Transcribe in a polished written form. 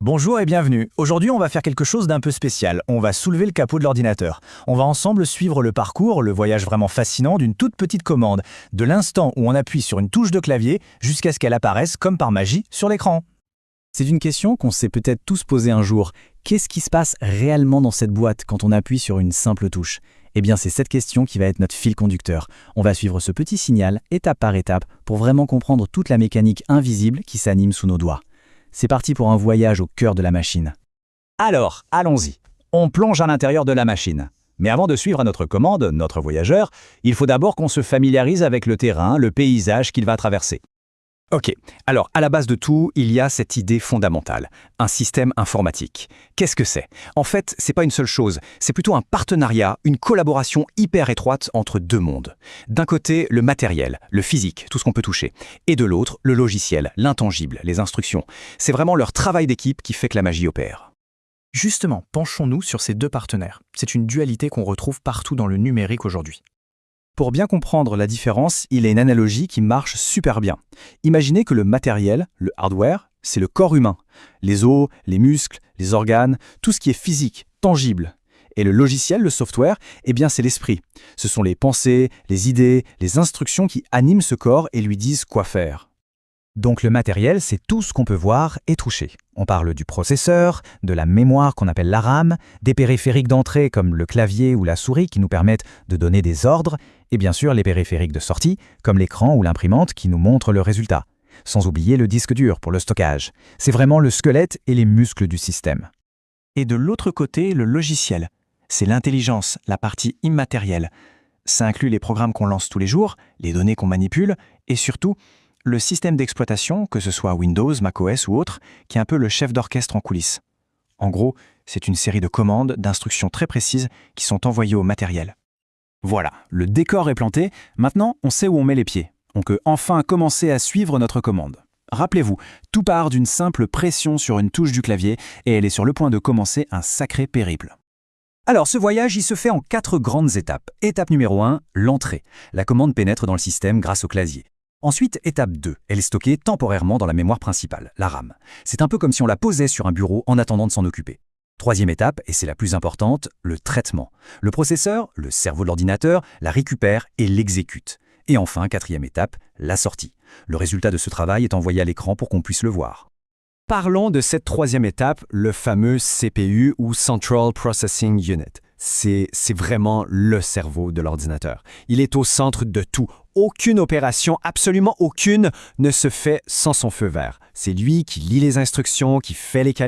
Bonjour et bienvenue. Aujourd'hui, on va faire quelque chose d'un peu spécial. On va soulever le capot de l'ordinateur. On va ensemble suivre le parcours, le voyage vraiment fascinant d'une toute petite commande, de l'instant où on appuie sur une touche de clavier jusqu'à ce qu'elle apparaisse comme par magie sur l'écran. C'est une question qu'on s'est peut-être tous posée un jour. Qu'est-ce qui se passe réellement dans cette boîte quand on appuie sur une simple touche? Eh bien, c'est cette question qui va être notre fil conducteur. On va suivre ce petit signal, étape par étape, pour vraiment comprendre toute la mécanique invisible qui s'anime sous nos doigts. C'est parti pour un voyage au cœur de la machine. Alors, allons-y. On plonge à l'intérieur de la machine. Mais avant de suivre notre commande, notre voyageur, il faut d'abord qu'on se familiarise avec le terrain, le paysage qu'il va traverser. Ok, alors à la base de tout, il y a cette idée fondamentale, un système informatique. Qu'est-ce que c'est? En fait, c'est pas une seule chose, c'est plutôt un partenariat, une collaboration hyper étroite entre deux mondes. D'un côté, le matériel, le physique, tout ce qu'on peut toucher, et de l'autre, le logiciel, l'intangible, les instructions. C'est vraiment leur travail d'équipe qui fait que la magie opère. Justement, penchons-nous sur ces deux partenaires. C'est une dualité qu'on retrouve partout dans le numérique aujourd'hui. Pour bien comprendre la différence, il y a une analogie qui marche super bien. Imaginez que le matériel, le hardware, c'est le corps humain. Les os, les muscles, les organes, tout ce qui est physique, tangible. Et le logiciel, le software, eh bien c'est l'esprit. Ce sont les pensées, les idées, les instructions qui animent ce corps et lui disent quoi faire. Donc le matériel, c'est tout ce qu'on peut voir et toucher. On parle du processeur, de la mémoire qu'on appelle la RAM, des périphériques d'entrée comme le clavier ou la souris qui nous permettent de donner des ordres, et bien sûr les périphériques de sortie comme l'écran ou l'imprimante qui nous montrent le résultat. Sans oublier le disque dur pour le stockage. C'est vraiment le squelette et les muscles du système. Et de l'autre côté, le logiciel. C'est l'intelligence, la partie immatérielle. Ça inclut les programmes qu'on lance tous les jours, les données qu'on manipule, et surtout, le système d'exploitation, que ce soit Windows, macOS ou autre, qui est un peu le chef d'orchestre en coulisses. En gros, c'est une série de commandes, d'instructions très précises qui sont envoyées au matériel. Voilà, le décor est planté, maintenant on sait où on met les pieds. On peut enfin commencer à suivre notre commande. Rappelez-vous, tout part d'une simple pression sur une touche du clavier et elle est sur le point de commencer un sacré périple. Alors ce voyage, il se fait en 4 grandes étapes. Étape numéro 1, l'entrée. La commande pénètre dans le système grâce au clavier. Ensuite, étape 2, elle est stockée temporairement dans la mémoire principale, la RAM. C'est un peu comme si on la posait sur un bureau en attendant de s'en occuper. Troisième étape, et c'est la plus importante, le traitement. Le processeur, le cerveau de l'ordinateur, la récupère et l'exécute. Et enfin, quatrième étape, la sortie. Le résultat de ce travail est envoyé à l'écran pour qu'on puisse le voir. Parlons de cette troisième étape, le fameux CPU ou Central Processing Unit. C'est vraiment le cerveau de l'ordinateur. Il est au centre de tout. Aucune opération, absolument aucune, ne se fait sans son feu vert. C'est lui qui lit les instructions, qui fait les calculs